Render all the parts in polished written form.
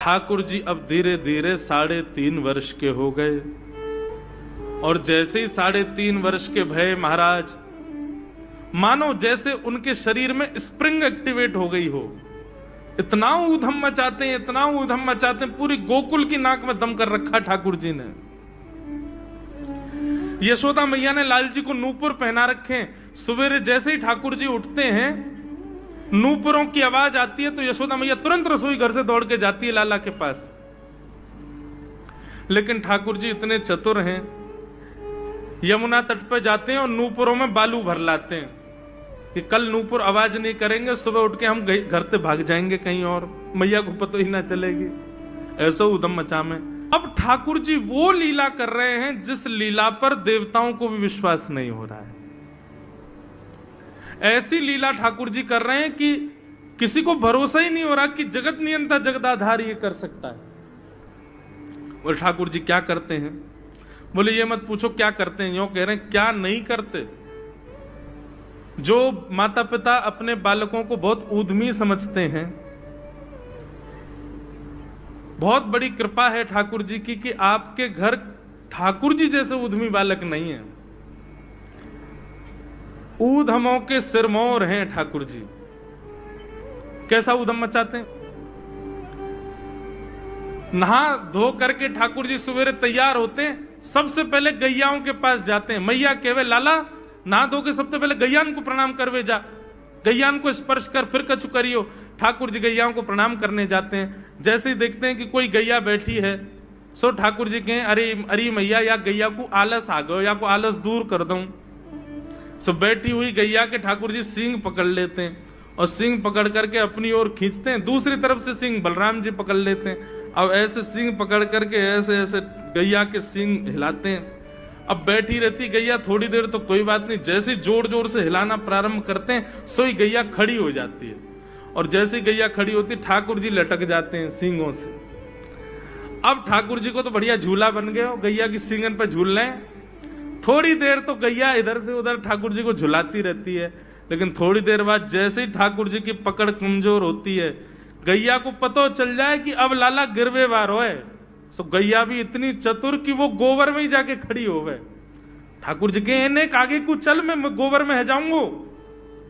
ठाकुर जी अब धीरे धीरे 3.5 वर्ष के हो गए, और जैसे ही 3.5 वर्ष के भय महाराज, मानो जैसे उनके शरीर में स्प्रिंग एक्टिवेट हो गई हो। इतना ऊधम मचाते हैं, इतना ऊधम मचाते हैं, पूरी गोकुल की नाक में दम कर रखा ठाकुर जी ने। यशोदा मैया ने लाल जी को नूपुर पहना रखे। सवेरे जैसे ही ठाकुर जी उठते हैं, नूपुरों की आवाज आती है तो यशोदा मैया तुरंत रसोई घर से दौड़ के जाती है लाला के पास। लेकिन ठाकुर जी इतने चतुर हैं, यमुना तट पर जाते हैं और नूपुरों में बालू भर लाते हैं कि कल नूपुर आवाज नहीं करेंगे, सुबह उठ के हम घर से भाग जाएंगे कहीं और, मैया को पता ही ना चलेगी। ऐसा उधम मचा में अब ठाकुर जी वो लीला कर रहे हैं जिस लीला पर देवताओं को भी विश्वास नहीं हो रहा है। ऐसी लीला ठाकुर जी कर रहे हैं कि किसी को भरोसा ही नहीं हो रहा कि जगत नियंता जगदाधार ये कर सकता है। और ठाकुर जी क्या करते हैं? बोले ये मत पूछो क्या करते हैं, यूं कह रहे हैं क्या नहीं करते। जो माता पिता अपने बालकों को बहुत ऊधमी समझते हैं, बहुत बड़ी कृपा है ठाकुर जी की कि आपके घर ठाकुर जी जैसे ऊधमी बालक नहीं है। ऊधमों के सिरमौर हैं ठाकुर जी। कैसा ऊधम मचाते हैं? नहा धो करके ठाकुर जी सवेरे तैयार होते हैं, सबसे पहले गैयाओं के पास जाते हैं। मैया कहवे लाला नहा धो के सबसे पहले गैयान को प्रणाम करवे जा, गैयान को स्पर्श कर फिर कछु करियो। ठाकुर जी गैयाओं को प्रणाम करने जाते हैं। जैसे ही देखते हैं कि कोई गैया बैठी है, सो ठाकुर जी कहें अरे अरे मैया या गैया को आलस आ गयो, या को आलस दूर कर दूं। सो बैठी हुई गैया के ठाकुर जी सींग पकड़ लेते हैं और सींग पकड़ करके अपनी ओर खींचते हैं। दूसरी तरफ से सींग बलराम जी पकड़ लेते हैं। अब ऐसे सींग पकड़ करके ऐसे ऐसे गैया के सींग हिलाते हैं। अब बैठी रहती गैया थोड़ी देर तो कोई बात नहीं, जैसे जोर जोर से हिलाना प्रारंभ करते हैं सोई गैया खड़ी हो जाती है। और जैसी गैया खड़ी होती ठाकुर जी लटक जाते हैं सींगों से। अब ठाकुर जी को तो बढ़िया झूला बन गया, गैया की सींगन पे झूल रहे। थोड़ी देर तो गैया इधर से उधर ठाकुर जी को झुलाती रहती है, लेकिन थोड़ी देर बाद जैसे ही ठाकुर जी की पकड़ कमजोर होती है, गैया को पता चल जाए कि अब लाला गिरवे वारो है। सो गैया भी इतनी चतुर कि वो गोबर में ही जाके खड़ी हो गए। ठाकुर जी के इन्हें आगे को चल, मैं गोबर में है जाऊंगो।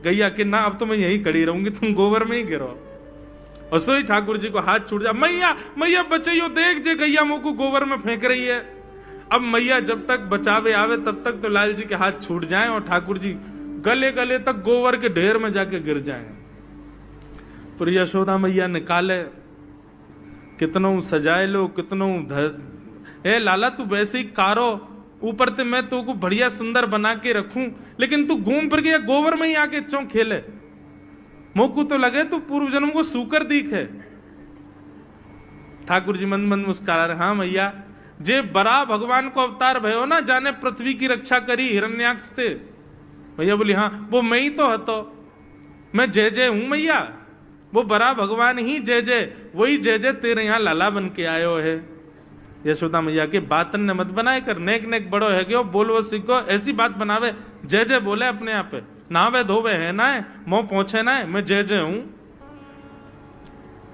गैया के ना अब तो मैं यही खड़ी रहूंगी, तुम गोबर में ही गिरो। और सो ही ठाकुर जी को हाथ छूट जा, मैया मैया बचाइयो, देख जे गैया मुंह को गोबर में फेंक रही है। अब मैया जब तक बचावे आवे तब तक तो लाल जी के हाथ छूट जाएं और ठाकुर जी गले गले तक गोबर के ढेर में जाके गिर जाएं। पर यशोदा मैया निकाले, कितनों सजाए लो, कितनों ए लाला तू वैसे ही कारो, ऊपर ते मैं तो को बढ़िया सुंदर बना के रखूं, लेकिन तू घूम फिर के गोबर में ही आके चौं खेले। मोकू तो लगे तू पूर्व जन्म को सूकर दीख है। ठाकुर जी मंद मंद मुस्कुरा रहे, हाँ मैया जे बरा भगवान को अवतार भयो ना, जाने पृथ्वी की रक्षा करी हिरण्याक्ष थे। भैया बोली हाँ वो मैं ही तो हतो, मैं जय जय हूं मैया, वो बरा भगवान ही जय जय, वही जय जय तेरे यहाँ लाला बन के आयो है। यशोदा मैया के बातन ने मत बनाए कर, नेक नेक बड़ो है क्यों बोलवो सीखो, ऐसी बात बनावे, जय जय बोले अपने आप पे, नावे धोवे है ना है, मोह पहुंचे ना है, मैं जय जय हूं।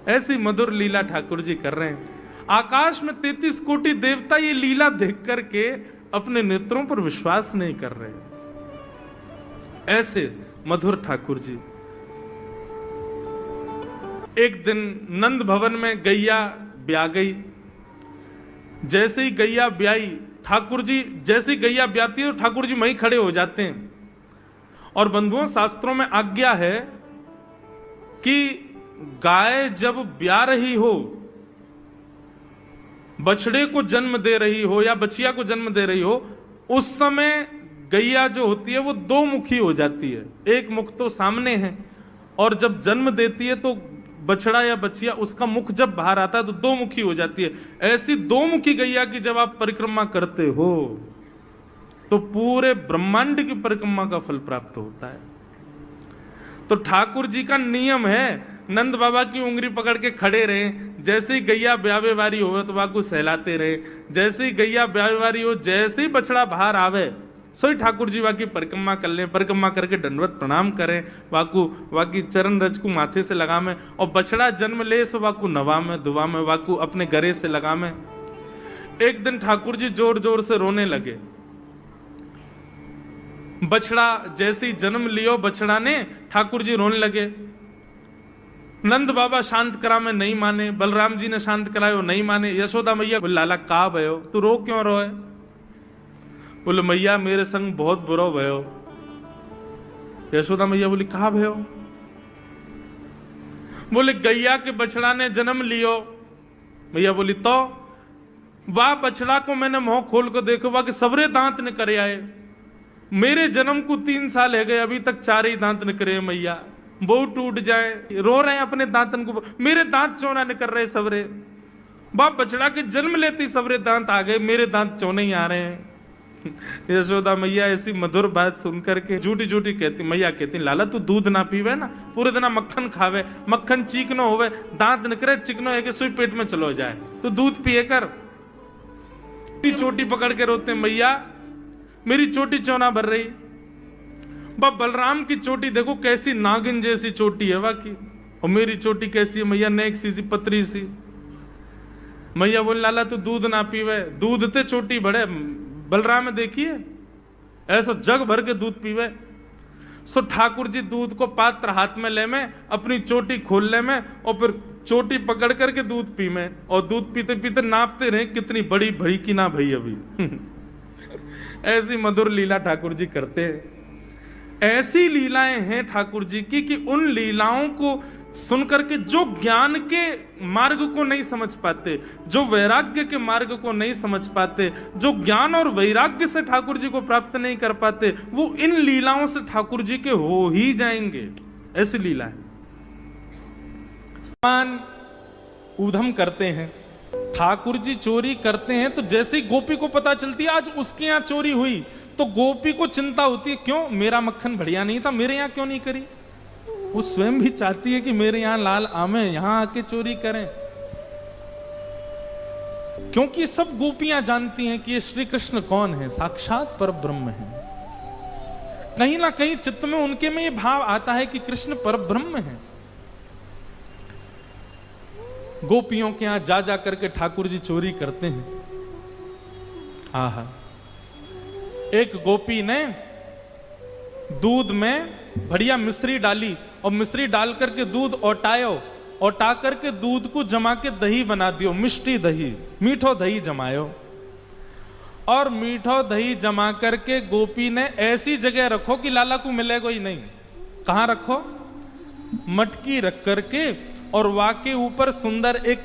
ऐसी मधुर लीला ठाकुर जी कर रहे हैं। आकाश में 33 कोटि देवता ये लीला देख करके अपने नेत्रों पर विश्वास नहीं कर रहे। ऐसे मधुर ठाकुर जी। एक दिन नंद भवन में गैया ब्याह गई। जैसे ही गैया ब्याई, ठाकुर जी जैसे ही गैया ब्याती है ठाकुर जी वहीं खड़े हो जाते हैं। और बंधुओं शास्त्रों में आज्ञा है कि गाय जब ब्याह रही हो, बछड़े को जन्म दे रही हो या बछिया को जन्म दे रही हो, उस समय गैया जो होती है वो दो मुखी हो जाती है। एक मुख तो सामने है, और जब जन्म देती है तो बछड़ा या बछिया उसका मुख जब बाहर आता है तो दो मुखी हो जाती है। ऐसी दो मुखी गैया की जब आप परिक्रमा करते हो तो पूरे ब्रह्मांड की परिक्रमा का फल प्राप्त होता है। तो ठाकुर जी का नियम है, नंद बाबा की उंगली पकड़ के खड़े रहे, जैसे ही गैया ब्यावे वारी हो तो बाबू सहलाते रहे, जैसे ही गैया ब्यावे वारी हो, जैसे ही बछड़ा बाहर आवे सोई ठाकुर जी वाकी परिक्रमा कर लें, परिक्रमा करके दंडवत प्रणाम करें, वाकी चरण रज को माथे से लगा में, और बछड़ा जन्म ले सो वाकू नवा में दुआ में, वाकू अपने गरे से लगा में। एक दिन ठाकुर जी जोर जोर से रोने लगे। बछड़ा जैसे ही जन्म लियो बछड़ा ने, ठाकुर जी रोने लगे। नंद बाबा शांत करा में नहीं माने, बलराम जी ने शांत करायो नहीं माने। यशोदा मैया बोले लाला का भयो, तू रो क्यों रोए? बोले मैया मेरे संग बहुत बुरा भयो। यशोदा मैया बोली कहा भयो? बोले गैया के बछड़ा ने जन्म लियो। मैया बोली तो वाह बछड़ा को मैंने मुंह खोल कर देखो, वाह के सबरे दांत ने करे आए। मेरे जन्म को 3 साल है गए, अभी तक 4 ही दांत न करे मैया, वो टूट जाए, रो रहे हैं अपने दांतन को, मेरे दांत चौना न कर रहे सबरे। बाप बछड़ा के जन्म लेते सबरे दांत आ गए, मेरे दांत चौने ही आ रहे हैं। यशोदा मैया ऐसी मधुर बात सुनकर के झूठी झूठी कहती, मैया कहती लाला तू दूध ना पीवे ना, पूरे दिन मक्खन खावे, मक्खन चीकनो होवे, दांत निकरे चिकनो है कि सुई पेट में चलो जाए, तो दूध पिए कर। चोटी पकड़ के रोते मैया मेरी चोटी चौना भर रही। बाप बलराम की चोटी देखो कैसी नागिन जैसी चोटी है वाकी, और मेरी चोटी कैसी है मैया, नेक सी पतरी सी। मैया बोल लाला तू दूध ना पीवे, दूध ते चोटी बढ़े। बलराम में देखिए ऐसा जग भर के दूध पीवे। सो ठाकुर जी दूध को पात्र हाथ में ले में, अपनी चोटी खोल ले में, और फिर चोटी पकड़ करके दूध पी में, और दूध पीते पीते नापते रहे कितनी बड़ी भई की ना भई अभी। ऐसी मधुर लीला ठाकुर जी करते हैं। ऐसी लीलाएं हैं ठाकुर जी की कि उन लीलाओं को सुनकर के जो ज्ञान के मार्ग को नहीं समझ पाते, जो वैराग्य के मार्ग को नहीं समझ पाते, जो ज्ञान और वैराग्य से ठाकुर जी को प्राप्त नहीं कर पाते, वो इन लीलाओं से ठाकुर जी के हो ही जाएंगे। ऐसी लीला है। भगवान ऊधम करते हैं, ठाकुर जी चोरी करते हैं, तो जैसे ही गोपी को पता चलती है आज उसके यहां चोरी हुई, तो गोपी को चिंता होती है क्यों मेरा मक्खन बढ़िया नहीं था, मेरे यहां क्यों नहीं करी। वो स्वयं भी चाहती है कि मेरे यहां लाल आमे, यहां आके चोरी करें, क्योंकि सब गोपियां जानती हैं कि ये श्री कृष्ण कौन है, साक्षात पर ब्रह्म है। कहीं ना कहीं चित्त में उनके में ये भाव आता है कि कृष्ण पर ब्रह्म है। गोपियों के यहां जा जा करके ठाकुर जी चोरी करते हैं। आहा, एक गोपी ने दूध में बढ़िया मिश्री डाली, और मिश्री डाल करके दूध ओटायो, ओटा करके दूध को जमा के दही बना दियो, मिष्टी दही, मीठो दही जमायो। और मीठो दही जमा करके गोपी ने ऐसी जगह रखो कि लाला को मिलेगा ही नहीं। कहां रखो? मटकी रख करके, और वाके ऊपर सुंदर एक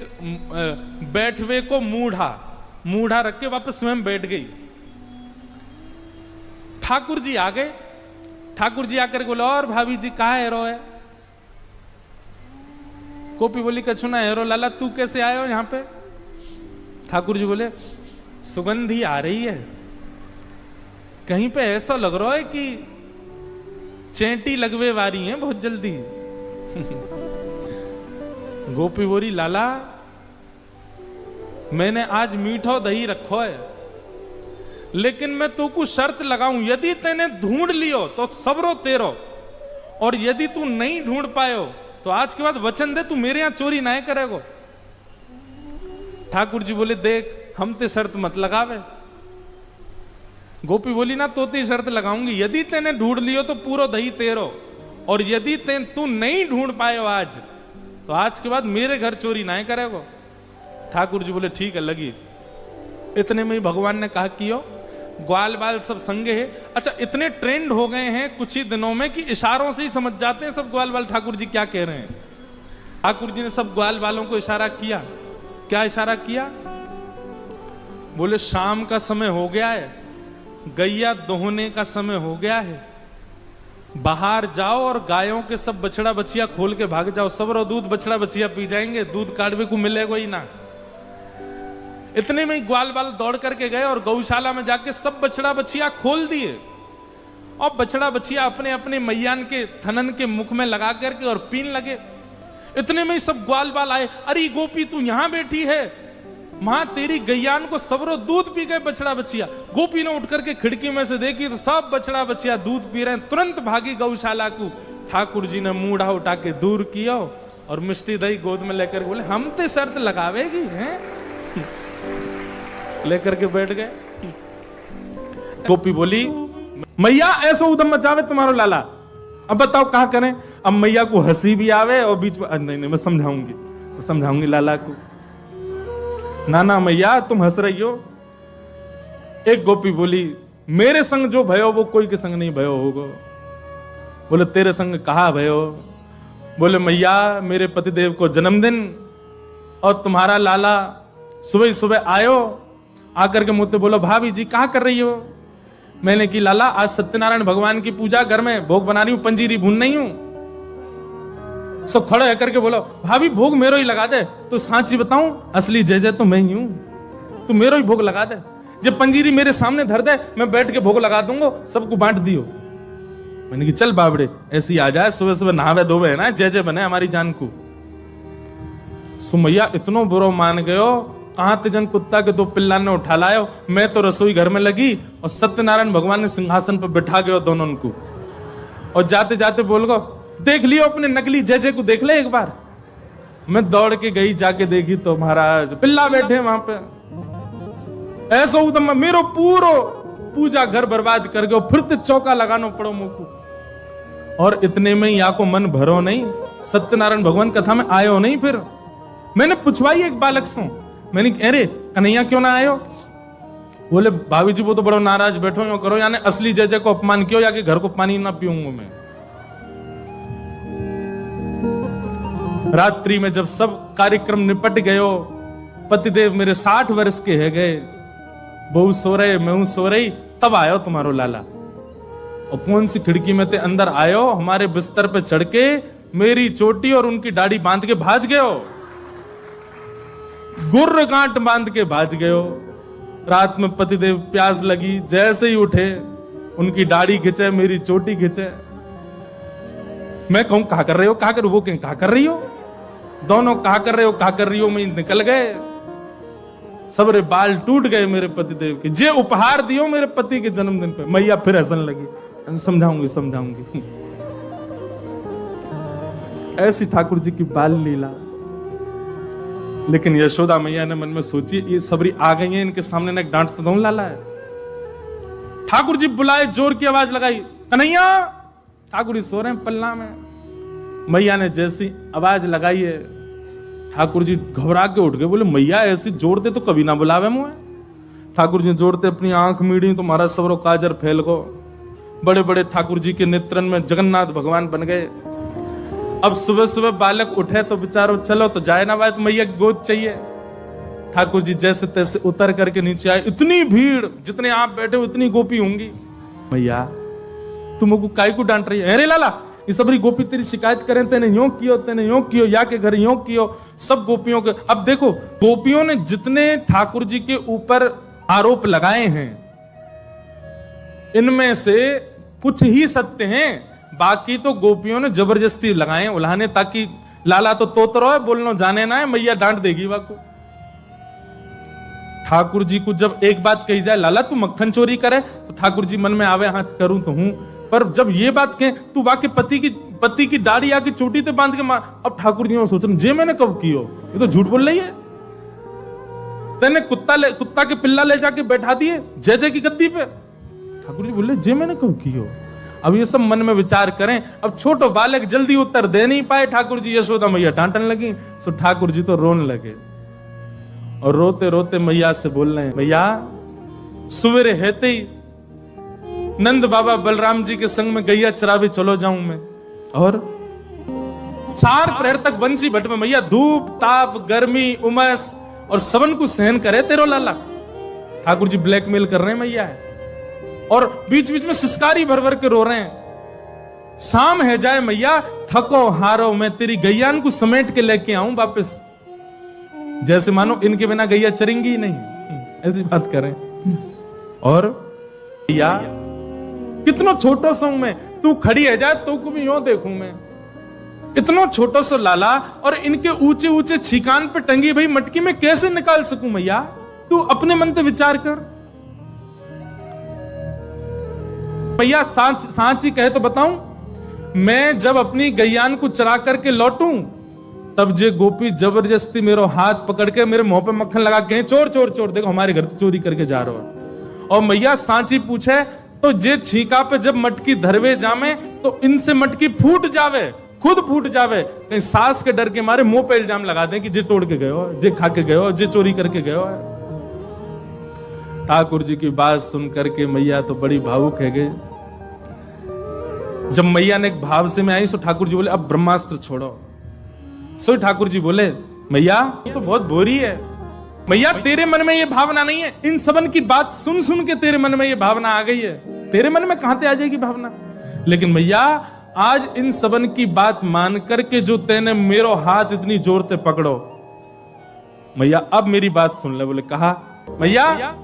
बैठवे को मूढ़ा रख के वापस स्वयं बैठ गई। ठाकुर जी आ गए। ठाकुर जी आकर बोले और भाभी जी कहा हेरो है? गोपी बोली कछु ना हेरो, लाला तू कैसे आए हो यहां पे? ठाकुर जी बोले सुगंधी आ रही है, कहीं पे ऐसा लग रहा है कि चेंटी लगवे वारी है बहुत जल्दी। गोपी बोली लाला मैंने आज मीठो दही रखो है, लेकिन मैं तो को शर्त लगाऊं, यदि तेने ढूंढ लियो तो सबरो तेरो, और यदि तू नहीं ढूंढ पायो तो आज के बाद वचन दे तू मेरे यहां चोरी नहीं करेगो। ठाकुर जी बोले देख हम ते शर्त मत लगावे। गोपी बोली ना तो ती शर्त लगाऊंगी, यदि तेने ढूंढ लियो तो पूरा दही तेरो, और यदि तू नहीं ढूंढ पायो आज तो आज के बाद मेरे घर चोरी नहीं करेगो। ठाकुर जी बोले ठीक है लगी। इतने में ही भगवान ने कहा कियो ग्वाल बाल सब संगे है। अच्छा इतने ट्रेंड हो गए हैं कुछ ही दिनों में कि इशारों से ही समझ जाते हैं सब ग्वाल बाल ठाकुर जी क्या कह रहे हैं। ठाकुर जी ने सब ग्वाल बालों को इशारा किया। क्या इशारा किया? बोले शाम का समय हो गया है, गैया दोहने का समय हो गया है, बाहर जाओ और गायों के सब बछड़ा बछिया खोल के भाग जाओ, सब रो दूध बछड़ा बछिया पी जाएंगे, दूध काटवे को मिलेगा ही ना। इतने में ही ग्वाल बाल दौड़ करके गए और गौशाला में जाके सब बछड़ा बछिया खोल दिए, और बछड़ा बछिया अपने अपने मैयान के थनन के मुख में लगा करके और पीन लगे। इतने में ही सब ग्वाल बाल आए, अरे गोपी तू यहां बैठी है, मां तेरी गैयान को सबरो दूध पी गए बछड़ा बचिया। गोपी ने उठ करके खिड़की में से देखी तो सब बछड़ा बचिया दूध पी रहे हैं। तुरंत भागी गौशाला को। ठाकुर जी ने मूढ़ा उठा के दूर किया और मिष्टी दही गोद में लेकर बोले हम ते शर्त लगावेगी हैं? लेकर के बैठ गए। गोपी बोली मैया ऐसा उदम मचावे तुम्हारो लाला, अब बताओ कहा करें। अब मैया को हंसी भी आवे और बीच में नहीं मैं समझाऊंगी लाला को। ना मैया तुम हंस रही हो। एक गोपी बोली मेरे संग जो भयो वो कोई के संग नहीं भयो होगा। बोले तेरे संग कहा भयो? बोले मैया मेरे पतिदेव को जन्मदिन और तुम्हारा लाला सुबह सुबह आयो, आकर के मुझसे बोलो भाभी जी कहा कर रही हो? मैंने की लाला आज सत्यनारायण भगवान की पूजा, घर में भोग बना रही हूं, पंजीरी भून नहीं हूं। सब खड़े होकर के बोलो भाभी भोग मेरो ही लगा दे। तो सांची बताऊं असली जय जय तो मैं ही हूं, तू मेरो ही भोग लगा दे। जब पंजीरी मेरे सामने धर दे मैं बैठ के भोग लगा दूंगा, सबको बांट दियो। मैंने कि चल बाबड़े ऐसी आ जाए, सुबह सुबह नहावे धोवे है ना, जय जय बने हमारी जान को। सुमैया इतनो बुरो मान गयो, कहां तेजन कुत्ता के दो पिल्ला ने उठा लायो। मैं तो रसोई घर में लगी और सत्यनारायण भगवान ने सिंहासन पर बिठा गयो दोनों को। और जाते जाते बोल गो देख लियो अपने नकली जय जय को, देख ले एक बार। मैं दौड़ के गई, जाके देखी तो महाराज पिल्ला बैठे वहां पे। ऐसा उदम मेरो पूरो पूजा घर बर्बाद कर गयो, फिर तो चौका लगाना पड़ो मुझको। और इतने में या को मन भरो नहीं, सत्यनारायण भगवान कथा में आयो नहीं। फिर मैंने पूछवाई एक बालक से, मैंने अरे कन्हैया क्यों ना आयो? बोले भाभी जी वो तो बड़ो नाराज बैठो यो करो, यानी असली जय जय को अपमान क्यों, या कि घर को पानी ना पीऊंगा मैं। रात्रि में जब सब कार्यक्रम निपट गयो, पतिदेव मेरे 60 वर्ष के है गए, बहू सो रहे मैं सो रही, तब आयो तुम्हारो लाला। और कौन सी खिड़की में ते अंदर आयो, हमारे बिस्तर पे चढ़ के मेरी चोटी और उनकी दाढ़ी बांध के भाज गयो, गुर्र गांठ बांध के भाज गयो। रात में पतिदेव प्यास लगी, जैसे ही उठे उनकी दाढ़ी खिंचे, मेरी चोटी खिंचे। मैं कहूं कहा कर रहे हो, कहा कर, वो कहें कहा कर रही हो, दोनों कहा कर रहे हो, कहा कर रही हो, मैं निकल गए। सबरे बाल टूट गए मेरे पतिदेव के, जे उपहार दियो मेरे पति के जन्मदिन पे। मैया फिर हंसने लगी, समझाऊंगी। ऐसी ठाकुर जी की बाल लीला। लेकिन यशोदा मैया ने मन में सोची ये सबरी आ गई है, इनके सामने ना डांट तो दो लाला है। ठाकुर जी बुलाए, जोर की आवाज लगाई कन्हैया। ठाकुर जी सो रहे हैं पल्ला में। मैया ने जैसी आवाज लगाई है, ठाकुर जी घबरा के उठ गए। बोले मैया ऐसी जोड़ते तो कभी ना बुलावे मुझे। ठाकुर जी जोड़ते अपनी आंख मीड़ी तो महाराज सबरो काजर फैल गो। बड़े बड़े ठाकुर जी के नेत्रन में जगन्नाथ भगवान बन गए। अब सुबह सुबह बालक उठे तो बेचारो चलो तो जाए ना भाई, तो मैया की गोद चाहिए। ठाकुर जी जैसे तैसे उतर करके नीचे आए। इतनी भीड़, जितने आप बैठे उतनी गोपी होंगी। मैया तुमको काय को डांट रही है? अरे लाला ये सबरी गोपी तेरी शिकायत करें, तेने यूं कियो, या के घर यूं कियो। सब गोपियों के, अब देखो गोपियों ने जितने ठाकुर जी के ऊपर आरोप लगाए हैं, इनमें से कुछ ही सत्य हैं, बाकी तो गोपियों ने जबरदस्ती लगाए उल्हाने, ताकि लाला तो तोतरो है, बोलना जाने ना है, मैया डांट देगी वाको। ठाकुर जी को जब एक बात कही जाए लाला तू मक्खन चोरी करे, तो ठाकुर जी मन में आवे हाँ करूं तो हूं, पर जब ये बात कहे तू वाके पति की दाढ़ी आके चोटी ते बांध के मार, अब ठाकुर जी सोच रहे जे मैंने कब कियो, ये तो झूठ बोल रही है। तेने कुत्ता के पिल्ला ले जाके बैठा दिए जय जय की गद्दी पे। ठाकुर जी बोले जे मैंने कब कियो। अब ये सब मन में विचार करें। अब छोटो बालक जल्दी उत्तर दे नहीं पाए ठाकुर जी, यशोदा मैया डांटने लगी, तो ठाकुर जी तो रोने लगे। और रोते रोते मैया से बोल रहे हैं, मैया सवेरे हेते ही नंद बाबा बलराम जी के संग में गैया चरावे चलो जाऊं मैं। और 4 प्रहर तक बंसी भट में मैया धूप ताप गर्मी उमस और सबन को सहन करे तेरो लाला। ठाकुर जी ब्लैकमेल कर रहे हैं मैया है, और बीच बीच में सिसकारी भर भर के रो रहे हैं। शाम है जाए मैया, थको हारो मैं तेरी गैयान को समेट के लेके आऊं वापस, जैसे मानो इनके बिना गैया चरेंगी ही नहीं, ऐसी बात करें। और कितना छोटा सा हूं मैं, तू खड़ी है जाए तो को भी यूं देखूं मैं, इतना छोटा सा लाला और इनके ऊंचे ऊंचे छिकान पे टंगी भाई मटकी में कैसे निकाल सकूं मैया? तू अपने मन से विचार कर। मैया सांची कहे तो बताऊं, मैं जब अपनी गैयान को चरा करके लौटूं तब जे गोपी जबरदस्ती मेरा हाथ पकड़ के मेरे मुंह पे मक्खन लगा के चोर चोर चोर, देखो हमारे घर से चोरी करके जा रहा हो। और मैया सांची पूछे तो जे छीका पे जब मटकी धरवे जामे तो इनसे मटकी फूट जावे, खुद फूट जावे, कहीं सास के डर के मारे मुंह पे इल्जाम लगा दें कि जे तोड़ के गए हो, जे खा के गए हो, जे चोरी करके गए हो। ठाकुर जी की बात सुन करके मैया तो बड़ी भावुक है गई। जब मैया ने एक भाव से में आई सो ठाकुर जी बोले अब ब्रह्मास्त्र छोड़ो। सो ठाकुर जी बोले मैया ये तो बहुत बोरी है, मैया तेरे मन में ये भावना नहीं है, इन सबन की बात सुन सुन के तेरे मन में ये भावना आ गई है, तेरे मन में कहां से आ जाएगी भावना? लेकिन मैया आज इन सबन की बात मान करके जो तेने मेरो हाथ इतनी जोर से पकड़ो, मैया अब मेरी बात सुन ले। बोले कहा मैया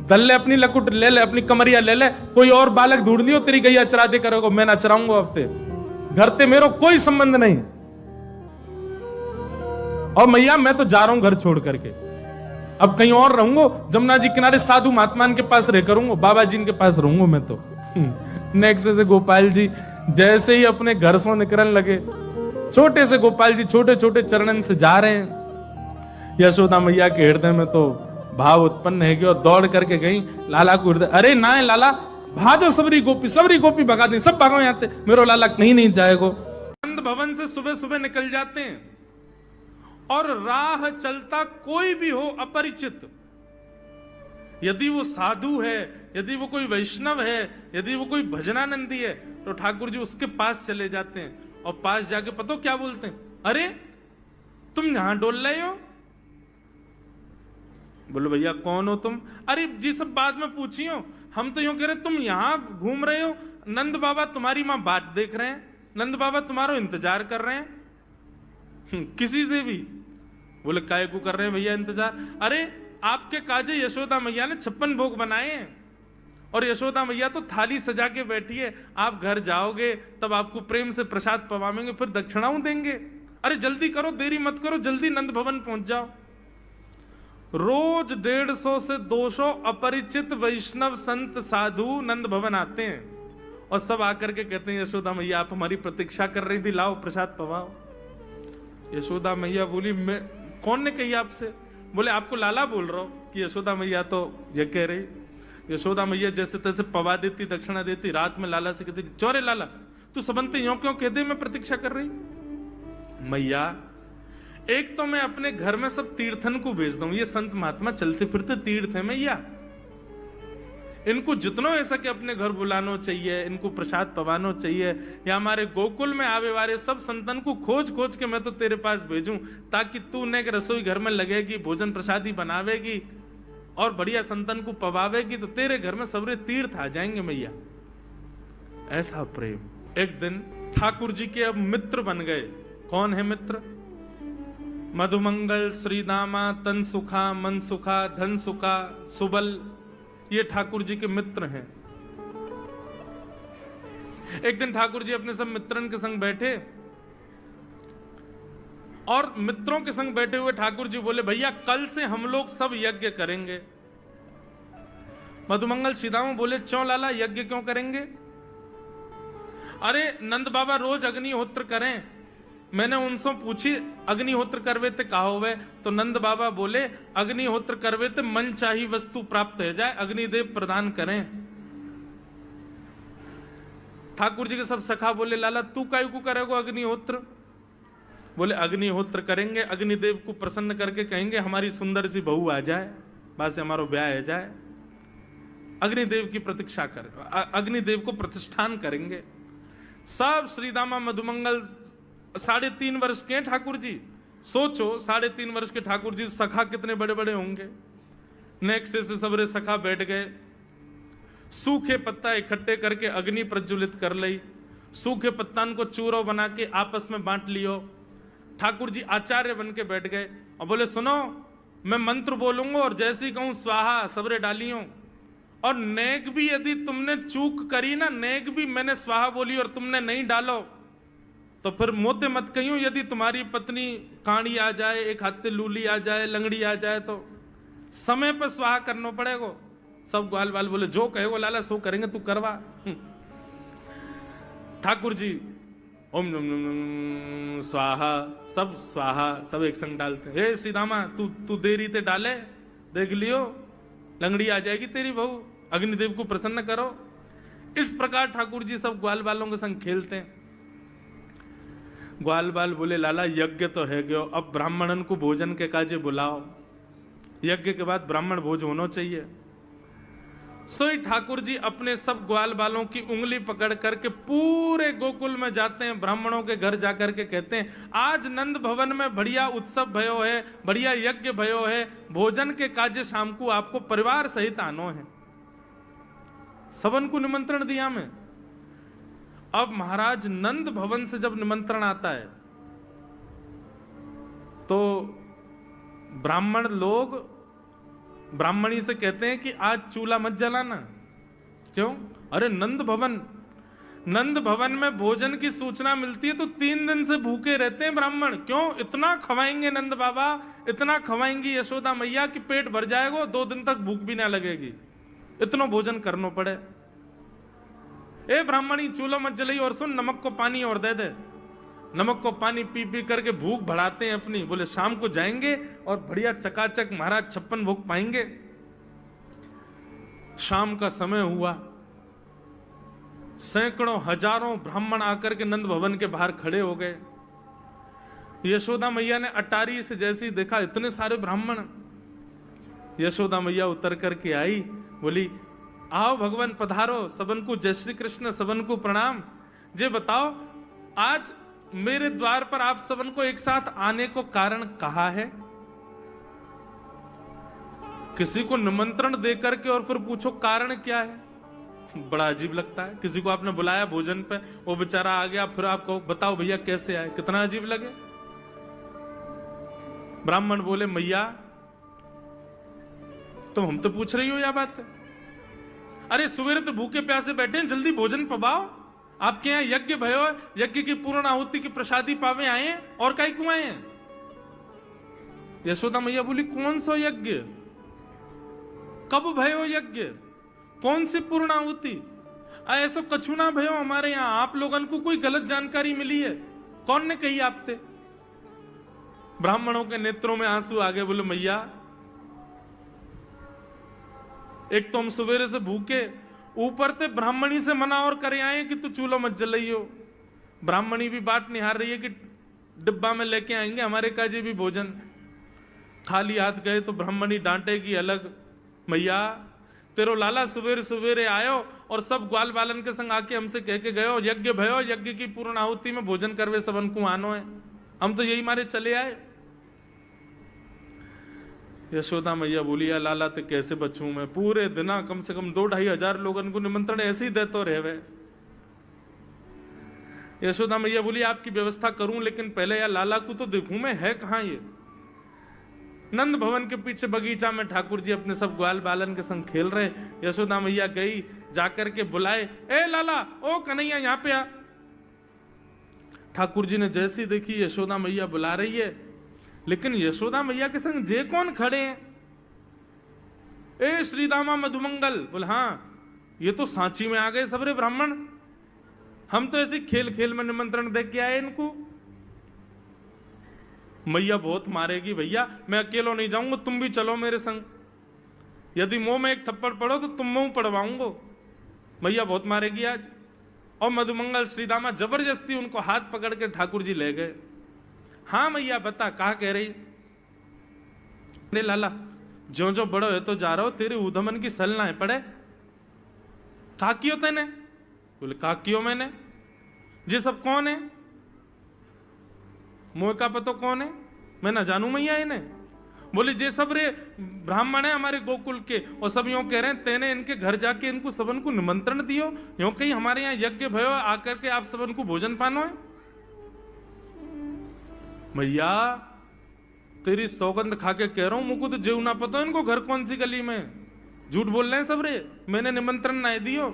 दल ले अपनी लकुट ले ले, अपनी कमरिया ले ले, कोई और बालक ढूंढ लियो तेरी गैया चरा दे करोगे, मैं ना चराऊंगा अब ते घर ते मेरो कोई संबंध नहीं। और मैया मैं तो जा रहा हूं घर छोड़ करके, अब कहीं और रहूंगा, जमुना जी किनारे साधु महात्मान के पास रह करूंगा, बाबा जी के पास रहूंगा मैं तो। नेक्स्ट से गोपाल जी जैसे ही अपने घर से निकलने लगे, छोटे से गोपाल जी छोटे छोटे चरणन से जा रहे हैं। यशोदा मैया के हृदय में तो भाव उत्पन्न है कि और दौड़ करके गई लाला को हृदय, अरे ना है लाला भाजो सबरी गोपी भगा दी, सब भागो यहाँ, मेरो लाला कहीं नहीं जाएगो। नंद भवन से सुबह सुबह निकल जाते हैं और राह चलता कोई भी हो अपरिचित, यदि वो साधु है, यदि वो कोई वैष्णव है, यदि वो कोई भजनानंदी है, तो ठाकुर जी उसके पास चले जाते हैं और पास जाके पता क्या बोलते हैं, अरे तुम यहां डोल रहे हो? बोलो भैया कौन हो तुम? अरे जी सब बाद में पूछियो, हम तो यूं कह रहे तुम यहां घूम रहे हो, नंद बाबा तुम्हारी मां बात देख रहे हैं, नंद बाबा तुम्हारा इंतजार कर रहे हैं। किसी से भी? बोले काय को कर रहे हैं भैया इंतजार? अरे आपके काजे यशोदा मैया ने 56 भोग बनाए हैं और यशोदा मैया तो थाली सजा के बैठी है, आप घर जाओगे तब आपको प्रेम से प्रसाद पवाएंगे, फिर दक्षिणाओं देंगे। अरे जल्दी करो, देरी मत करो, जल्दी नंद भवन पहुंच जाओ। रोज 150 से 200 अपरिचित वैष्णव संत साधु नंद भवन आते हैं और सब आकर के कहते हैं यशोदा मैया आप हमारी प्रतीक्षा कर रही थी, लाओ प्रसाद पवाओ। यशोदा मैया बोली मैं कौन ने कही आपसे? बोले आपको लाला बोल रहा हूं कि यशोदा मैया तो ये कह रही। यशोदा मैया जैसे तैसे पवा देती, दक्षिणा देती, रात में लाला से कहती चौरे लाला तू सबंते यूं क्यों कहते मैं प्रतीक्षा कर रही? मैया एक तो मैं अपने घर में सब तीर्थन को भेज दूं, ये संत महात्मा चलते फिरते तीर्थ है मैया, इनको जितना ऐसा कि अपने घर बुलाना चाहिए, इनको प्रसाद पवाना चाहिए, या हमारे गोकुल में आवे वाले सब संतन को खोज खोज के मैं तो तेरे पास भेजूं ताकि तू ने रसोई घर में लगेगी, भोजन प्रसादी बनावेगी और बढ़िया संतन को पवावेगी, तो तेरे घर में सबरे तीर्थ आ जाएंगे मैया। ऐसा प्रेम। एक दिन ठाकुर जी के अब मित्र बन गए। कौन है मित्र? मधुमंगल, श्रीदामा, तन सुखा, मन सुखा, धन सुखा, सुबल, ये ठाकुर जी के मित्र हैं। एक दिन ठाकुर जी अपने सब मित्रन के संग बैठे और मित्रों के संग बैठे हुए ठाकुर जी बोले भैया कल से हम लोग सब यज्ञ करेंगे। मधुमंगल श्रीदामा बोले क्यों लाला यज्ञ क्यों करेंगे? अरे नंद बाबा रोज अग्निहोत्र करें, मैंने उनसे पूछी अग्निहोत्र करवे ते कहा हुए, तो नंद बाबा बोले अग्निहोत्र करवे ते मन चाही वस्तु प्राप्त हो जाए, अग्निदेव प्रदान करें। ठाकुर जी के सब सखा बोले लाला तू काहे को करेगा अग्निहोत्र? बोले अग्निहोत्र करेंगे, अग्निदेव को प्रसन्न करके कहेंगे हमारी सुंदर सी बहू आ जाए, बस हमारा ब्याह हो जाए। अग्निदेव की प्रतीक्षा कर, अग्निदेव को प्रतिष्ठान करेंगे। सब श्रीदामा मधुमंगल 3.5 वर्ष के ठाकुर जी, सोचो 3.5 वर्ष के ठाकुर जी, सखा कितने बड़े बड़े होंगे। नेक्स्ट से सबरे सखा बैठ गए, सूखे पत्ता इकट्ठे करके अग्नि प्रज्वलित कर ली, सूखे पत्तान को चूरो बना के आपस में बांट लियो। ठाकुर जी आचार्य बन के बैठ गए और बोले सुनो मैं मंत्र बोलूंगा और जैसे ही कहूं स्वाहा सबरे डालियो, और नेक भी यदि तुमने चूक करी ना, नेक भी मैंने स्वाहा बोली और तुमने नहीं डालो तो फिर मोते मत कहियो, यदि तुम्हारी पत्नी काणी आ जाए, एक हाथे लूली आ जाए, लंगड़ी आ जाए, तो समय पर स्वाहा करना पड़ेगा। सब ग्वाल बाल बोले जो कहेगो लाला सो करेंगे, तू करवा। ठाकुर जी ओम नम नम नम स्वाहा, सब स्वाहा, सब एक संग डालते। हे श्री रामा तू देरी ते डाले, देख लियो लंगड़ी आ जाएगी तेरी बहू, अग्निदेव को प्रसन्न करो। इस प्रकार ठाकुर जी सब ग्वाल बालों के संग खेलते हैं। ग्वाल बाल बोले लाला यज्ञ तो है गयो, अब ब्राह्मणन को भोजन के काजे बुलाओ, यज्ञ के बाद ब्राह्मण भोज होना चाहिए। सोई ठाकुर जी अपने सब ग्वाल बालों की उंगली पकड़ करके पूरे गोकुल में जाते हैं, ब्राह्मणों के घर जाकर के कहते हैं आज नंद भवन में बढ़िया उत्सव भयो है, बढ़िया यज्ञ भयो है, भोजन के काजे शाम को आपको परिवार सहित आनो है। सबन को निमंत्रण दिया मैं। अब महाराज नंद भवन से जब निमंत्रण आता है तो ब्राह्मण लोग ब्राह्मणी से कहते हैं कि आज चूल्हा मत जलाना। क्यों? अरे नंद भवन में भोजन की सूचना मिलती है तो 3 दिन से भूखे रहते हैं ब्राह्मण। क्यों? इतना खवाएंगे नंद बाबा, इतना खवाएंगी यशोदा मैया कि पेट भर जाएगा, 2 दिन तक भूख भी ना लगेगी, इतना भोजन करना पड़े। ए ब्राह्मणी चूल्हा मत जलाई, और सुन नमक को पानी और दे दे। नमक को पानी पी पी करके भूख बढ़ाते हैं अपनी। बोले शाम को जाएंगे और बढ़िया चकाचक महाराज 56 भोग पाएंगे। शाम का समय हुआ, सैकड़ों हजारों ब्राह्मण आकर के नंद भवन के बाहर खड़े हो गए। यशोदा मैया ने अटारी से जैसे ही देखा इतने सारे ब्राह्मण, यशोदा मैया उतर करके आई, बोली आओ भगवान पधारो, सबन को जय श्री कृष्ण, सबन को प्रणाम। जे बताओ आज मेरे द्वार पर आप सबन को एक साथ आने को कारण कहा है? किसी को निमंत्रण देकर के और फिर पूछो कारण क्या है, बड़ा अजीब लगता है। किसी को आपने बुलाया भोजन पे, वो बेचारा आ गया, फिर आप कहो बताओ भैया कैसे आए, कितना अजीब लगे। ब्राह्मण बोले मैया तुम हम तो पूछ रही हो या बात है? अरे सवेरे तो भूखे प्यासे बैठे हैं, जल्दी भोजन पवाओ। आपके यहां यज्ञ भयो, यज्ञ की पूर्ण आहुति की प्रसादी पावे आए हैं, और काई क्यों आए हैं? यशोदा मैया बोली कौन सा यज्ञ, कब भयो यज्ञ, कौन सी पूर्ण आहुति? ऐसा कछु ना भयो हमारे यहां, आप लोगन को कोई गलत जानकारी मिली है, कौन ने कही आपते? ब्राह्मणों के नेत्रों में आंसू आ गए। बोले मैया एक तो हम सवेरे से भूखे, ऊपर से ब्राह्मणी से मना और करे आए कि तू चूल्हा मत जलाइयो। ब्राह्मणी भी बाट निहार रही है कि डिब्बा में लेके आएंगे हमारे काजे भी भोजन। खाली हाथ गए तो ब्राह्मणी डांटेगी अलग। मैया तेरो लाला सवेरे सवेरे आयो और सब ग्वाल बालन के संग आके हमसे कह के गयो यज्ञ भयो, यज्ञ की पूर्ण आहुति में भोजन करवे सबन को आनो है, हम तो यही मारे चले आए। यशोदा मैया बोली या लाला ते कैसे बचूं मैं, पूरे दिना कम से कम 2-2.5 हजार लोगन को निमंत्रण ऐसे ही देते रहे। यशोदा मैया बोली आपकी व्यवस्था करूं, लेकिन पहले या लाला को तो देखूं मैं, है कहां ये? नंद भवन के पीछे बगीचा में ठाकुर जी अपने सब ग्वाल बालन के संग खेल रहे। यशोदा मैया गई, जाकर के बुलाए, ए लाला, ओ कन्हैया यहां पे आ। ठाकुर जी ने जैसी देखी यशोदा मैया बुला रही है, लेकिन यशोदा मैया के संग जे कौन खड़े हैं? ए श्रीदामा मधुमंगल। बोले हाँ ये तो सांची में आ गए सबरे ब्राह्मण, हम तो ऐसे खेल खेल में निमंत्रण दे के आए इनको। मैया बहुत मारेगी भैया, मैं अकेलो नहीं जाऊंगा, तुम भी चलो मेरे संग, यदि मुंह में एक थप्पड़ पड़ो तो तुम मुंह पड़वाऊंगा। मैया बहुत मारेगी आज। और मधुमंगल श्रीदामा जबरदस्ती उनको हाथ पकड़ के ठाकुर जी ले गए। हाँ मैया बता कहा कह रही? अरे लाला जो जो बड़ो है तो जा रहा हो, तेरे उधमन की सल ना है पड़े। कहा कियो तेने? बोले कहा कियो मैंने। ये सब कौन है? मोह का पतो कौन है? मैं ना जानू मैया इन्हें। बोले जे सब रे ब्राह्मण है हमारे गोकुल के, और सब यूं कह रहे हैं तेने इनके घर जाके इनको सबन को निमंत्रण दियो, यूं कहीं हमारे यहाँ यज्ञ भयो आकर के आप सबन को भोजन पानो है। मैया तेरी सौगंध खा के कह रहा हूं, मुझको तो जीव ना पता इनको घर कौन सी गली में, झूठ बोल रहे हैं सब रे, मैंने निमंत्रण ना दियो।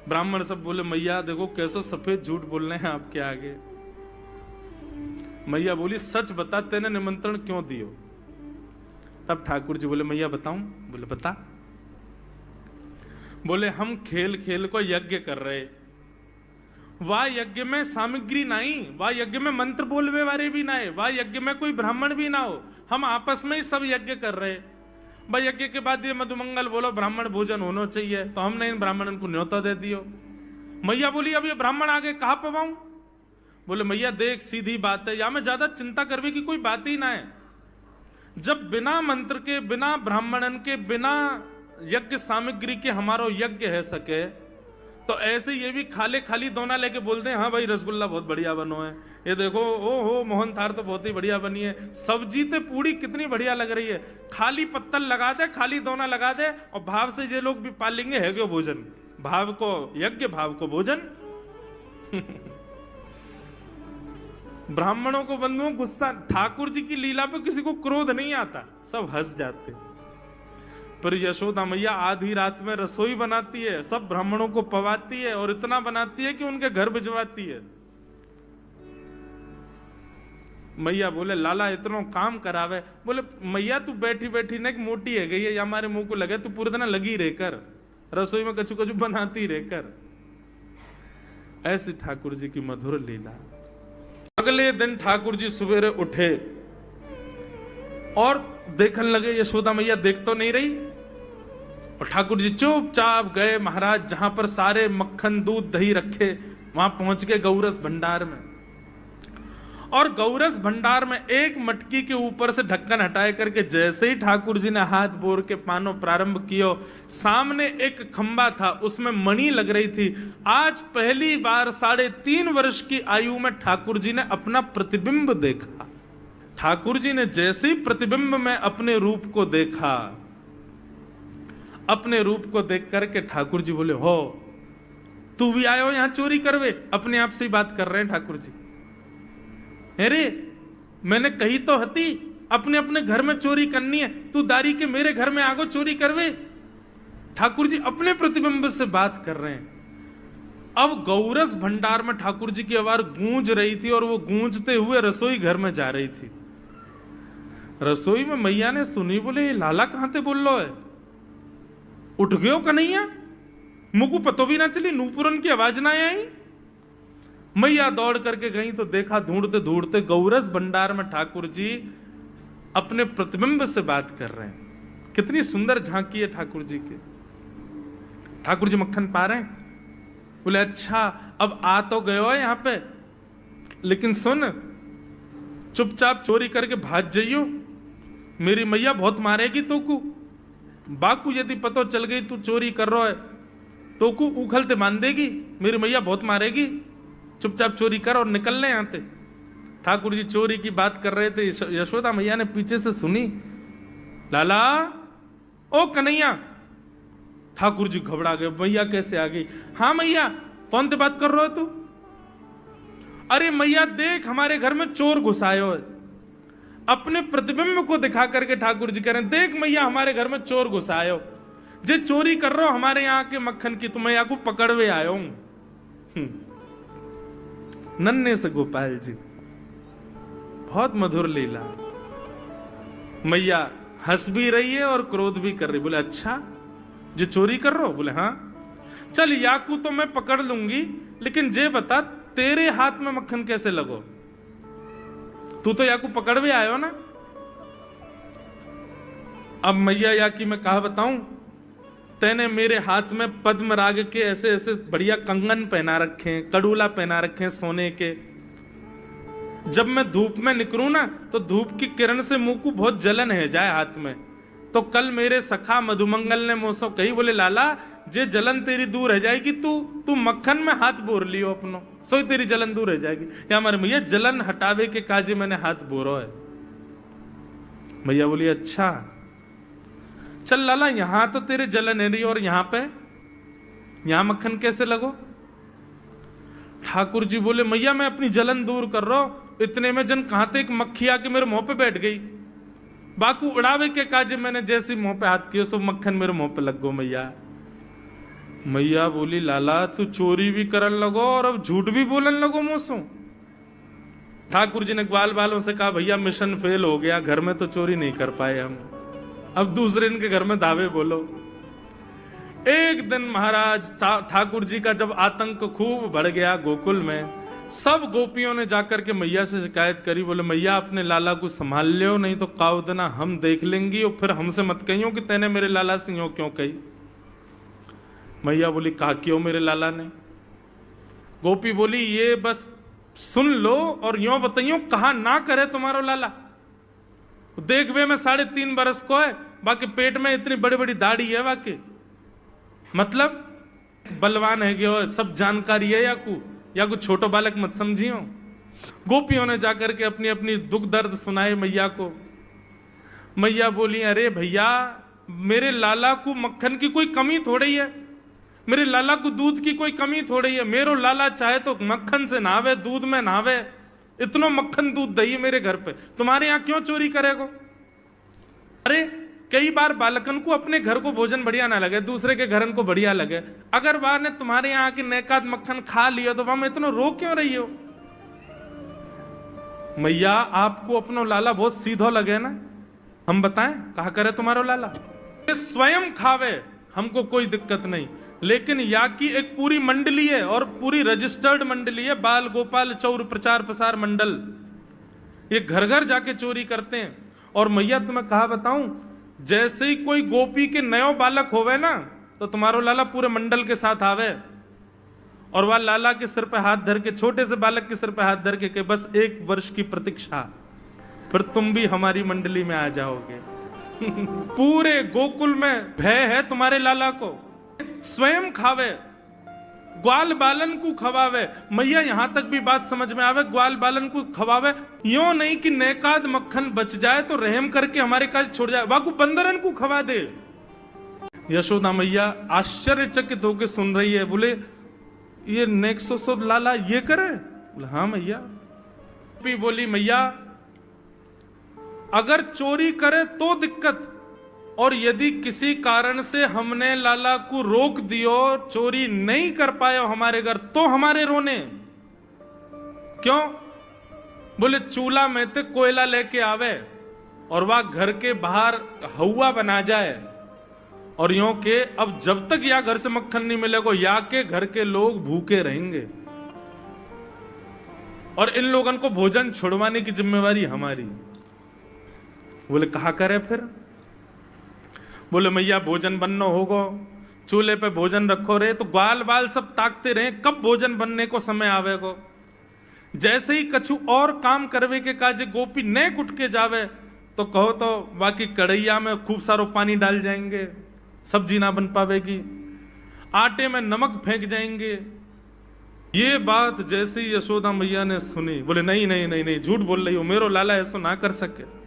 ब्राह्मण सब बोले मैया देखो कैसो सफेद झूठ बोल रहे हैं आपके आगे। मैया बोली सच बता तेने निमंत्रण क्यों दियो? तब ठाकुर जी बोले मैया बताऊं? बोले बता। बोले हम खेल खेल को यज्ञ कर रहे, वाह यज्ञ में सामग्री नहीं, वाह यज्ञ में मंत्र बोलवे वाले भी ना है, वाह यज्ञ में कोई ब्राह्मण भी ना हो, हम आपस में ही सब यज्ञ कर रहे। भाई यज्ञ के बाद ये मधुमंगल बोलो ब्राह्मण भोजन होना चाहिए, तो हमने इन ब्राह्मणों को न्योता दे दियो। मैया बोली अब ये ब्राह्मण आगे कहां पवाऊं? बोले मैया देख सीधी बात है, या में ज्यादा चिंता करवे की कोई बात ही ना है। जब बिना मंत्र के, बिना ब्राह्मणन के, बिना यज्ञ सामग्री के हमारो यज्ञ है सके, तो ऐसे ये भी खाली खाली दोना लेके बोलते हैं हाँ भाई रसगुल्ला बहुत बढ़िया बनो है, ये देखो ओ हो मोहन थार तो बहुत ही बढ़िया बनी है, सब्जी ते पूड़ी कितनी बढ़िया लग रही है, खाली पत्तल लगा दे, खाली दोना लगा दे, और भाव से ये लोग भी पालेंगे है क्यों भोजन, भाव को यज्ञ भाव को भोजन। ब्राह्मणों को बंधुओं गुस्सा, ठाकुर जी की लीला पे किसी को क्रोध नहीं आता, सब हंस जाते। पर यशोदा मैया आधी रात में रसोई बनाती है, सब ब्राह्मणों को पवाती है, और इतना बनाती है कि उनके घर भिजवाती है। मैया बोले लाला इतना काम करावे? बोले मैया तू बैठी बैठी ना मोटी है गई है, या हमारे मुंह को लगे, तू पूरे दिन लगी रहकर रसोई में कछु कछु बनाती रहकर। ऐसी ठाकुर जी की मधुर लीला। अगले दिन ठाकुर जी सवेरे उठे और देखने लगे यशोदा मैया देख तो नहीं रही, और ठाकुर जी चुपचाप गए महाराज जहां पर सारे मक्खन दूध दही रखे, वहां पहुंच गए गौरस भंडार में। और गौरस भंडार में एक मटकी के ऊपर से ढक्कन हटाए करके जैसे ही ठाकुर जी ने हाथ बोर के पानो प्रारंभ किया, सामने एक खंबा था, उसमें मणि लग रही थी। आज पहली बार 3.5 वर्ष की आयु में ठाकुर जी ने अपना प्रतिबिंब देखा। ठाकुर जी ने जैसे ही प्रतिबिंब में अपने रूप को देखा, अपने रूप को देख करके ठाकुर जी बोले हो तू भी आयो यहां चोरी करवे? अपने आप से ही बात कर रहे हैं ठाकुर जी। अरे मैंने कही तो हती अपने अपने घर में चोरी करनी है, तू दारी के मेरे घर में आगो चोरी करवे? ठाकुर जी अपने प्रतिबिंब से बात कर रहे हैं। अब गौरस भंडार में ठाकुर जी की आवाज गूंज रही थी, और वो गूंजते हुए रसोई घर में जा रही थी। रसोई में मैया ने सुनी, बोले ये लाला कहां थे बोल लो है, उठ गयो कन्हैया? मुझको पतो भी ना चली, नूपुरन की आवाज ना आई। मैया दौड़ करके गई तो देखा ढूंढते ढूंढते गौरस भंडार में ठाकुर जी अपने प्रतिबिंब से बात कर रहे हैं। कितनी सुंदर झांकी है ठाकुर जी की। ठाकुर जी मक्खन पा रहे हैं। बोले अच्छा अब आ तो गयो है यहां पे, लेकिन सुन चुपचाप चोरी करके भाग जाइयो, मेरी मैया बहुत मारेगी तो को। बाकू यदि पतो चल गई तू चोरी कर रहा है तो को उखलते मान देगी, मेरी मैया बहुत मारेगी, चुपचाप चोरी कर और निकल ले यहां से। ठाकुर जी चोरी की बात कर रहे थे, यशोदा मैया ने पीछे से सुनी, लाला ओ कन्हैया। ठाकुर जी घबरा गए, मैया कैसे आ गई? हाँ मैया कौन से बात कर रहे हो तू? अरे मैया देख हमारे घर में चोर घुसायो है। अपने प्रतिबिंब को दिखा करके ठाकुर जी कह रहे हैं देख मैया हमारे घर में चोर घुसायो, जे चोरी कर रहे हो हमारे यहाँ के मक्खन की, तुम्हें यहाँ को पकड़वे आयो हूं। नन्हे से गोपाल जी, बहुत मधुर लीला। मैया हंस भी रही है और क्रोध भी कर रही। बोले अच्छा जो चोरी कर रहे हो? बोले हाँ। चल याकू तो मैं पकड़ लूंगी, लेकिन जे बता तेरे हाथ में मक्खन कैसे लगो? तू तो याकू पकड़वे आयो ना। अब मैया याकी मैं कहा बताऊं, तेने मेरे हाथ में पद्म राग के ऐसे ऐसे बढ़िया कंगन पहना रखे हैं, कड़ूला पहना रखे हैं सोने के। जब मैं धूप में निकलूं ना तो धूप की किरण से मुंह को बहुत जलन है जाए हाथ में। तो कल मेरे सखा मधुमंगल ने मुझसे कही, बोले लाला जे जलन तेरी दूर रह जाएगी, तू मक्खन में हाथ बोर लियो अपनो, सोई तेरी जलन दूर रह जाएगी। या हमारे मैया जलन हटावे के काजे मैंने हाथ बोरो है। मैया बोली अच्छा चल लाला यहां तो तेरे जलन है रही, और यहां पे यहां मक्खन कैसे लगो? ठाकुर जी बोले मैया मैं अपनी जलन दूर कर रहा हूं, इतने में जन कहां थे एक मक्खी आके मेरे मुंह पे बैठ गई। बाकू उड़ावे के काजे मैंने जैसे मुंह पे हाथ किया सो मक्खन मेरे मुंह पे लग गो। मैया मैया बोली लाला तू चोरी भी करन लगो और अब झूठ भी बोलन लगो मुझसे। ठाकुर जी ने ग्वाल वालों से कहा भैया मिशन फेल हो गया, घर में तो चोरी नहीं कर पाए हम, अब दूसरे इनके घर में दावे बोलो। एक दिन महाराज ठाकुर जी का जब आतंक खूब बढ़ गया गोकुल में, सब गोपियों ने जाकर के मैया से शिकायत करी, बोले मैया अपने लाला को संभाल लियो, नहीं तो काव देना हम देख लेंगी और फिर हमसे मत कहियो कि तेने मेरे लाला से यूं क्यों कही। मैया बोली कहा क्यों मेरे लाला ने? गोपी बोली ये बस सुन लो और यूं बताइयो कहा ना करे तुम्हारो लाला। देख वे में 3.5 बरस को है, बाकी पेट में इतनी बड़ी बड़ी दाढ़ी है, बाकी मतलब बलवान है कि सब जानकारी है या कुछ छोटो बालक मत समझियो। गोपियों ने जाकर के अपनी अपनी दुख दर्द सुनाए मैया को। मैया बोली अरे भैया मेरे लाला को मक्खन की कोई कमी थोड़ी है, मेरे लाला को दूध की कोई कमी थोड़ी है, मेरो लाला चाहे तो मक्खन से नहावे, दूध में नहावे, इतना मक्खन दूध दही मेरे घर पे, तुम्हारे यहां क्यों चोरी करेगो? अरे कई बार बालकन को अपने घर को भोजन बढ़िया ना लगे, दूसरे के घरन को बढ़िया लगे, अगर बार ने तुम्हारे यहाँ की नेकाद मक्खन खा लिया तो वहां इतना रो क्यों रही हो? मैया आपको अपनो लाला बहुत सीधो लगे ना, हम बताएं कहा करे तुम्हारो लाला? स्वयं खावे हमको कोई दिक्कत नहीं, लेकिन या की एक पूरी मंडली है और पूरी रजिस्टर्ड मंडली है, बाल गोपाल चौर प्रचार प्रसार मंडल, ये घर घर जाके चोरी करते हैं। और मैया तुम्हें कहा बताऊं, जैसे ही कोई गोपी के नयो बालक होवे ना तो तुम्हारो लाला पूरे मंडल के साथ आवे और वह लाला के सिर पे हाथ धर के, छोटे से बालक के सिर पे हाथ धर के बस 1 वर्ष की प्रतीक्षा, फिर तुम भी हमारी मंडली में आ जाओगे। पूरे गोकुल में भय है तुम्हारे लाला को, स्वयं खावे, ग्वाल बालन को खवावे। मैया यहां तक भी बात समझ में आवे, ग्वाल बालन को खवावे, यो नहीं कि नेकाद मक्खन बच जाए तो रहम करके हमारे काज छोड़ जाए, वाकू बंदरन को खवा दे। यशोदा मैया आश्चर्यचकित होकर सुन रही है, बोले ये नेक्सो लाला ये करे? बोले हाँ मैया। बोली मैया अगर चोरी करे तो दिक्कत, और यदि किसी कारण से हमने लाला को रोक दियो, चोरी नहीं कर पाए हमारे घर, तो हमारे रोने क्यों? बोले चूल्हा में ते कोयला लेके आवे और वह घर के बाहर हवा बना जाए, और यूं के अब जब तक या घर से मक्खन नहीं मिलेगा या के घर के लोग भूखे रहेंगे, और इन लोगों को भोजन छुड़वाने की जिम्मेवारी हमारी। बोले कहा करे फिर? बोले मैया भोजन बनना होगा, चूल्हे पे भोजन रखो रे, तो ग्वाल बाल सब ताकते रहे कब भोजन बनने को समय आवेगो। जैसे ही कछु और काम करवे के काजे गोपी ने कुट के जावे तो कहो तो बाकी कढ़ैया में खूब सारो पानी डाल जाएंगे, सब्जी ना बन पावेगी, आटे में नमक फेंक जाएंगे। ये बात जैसे ही यशोदा मैया ने सुनी, बोले नहीं नहीं नहीं नहीं, झूठ बोल रही हो, मेरो लाला ऐसा ना कर सके।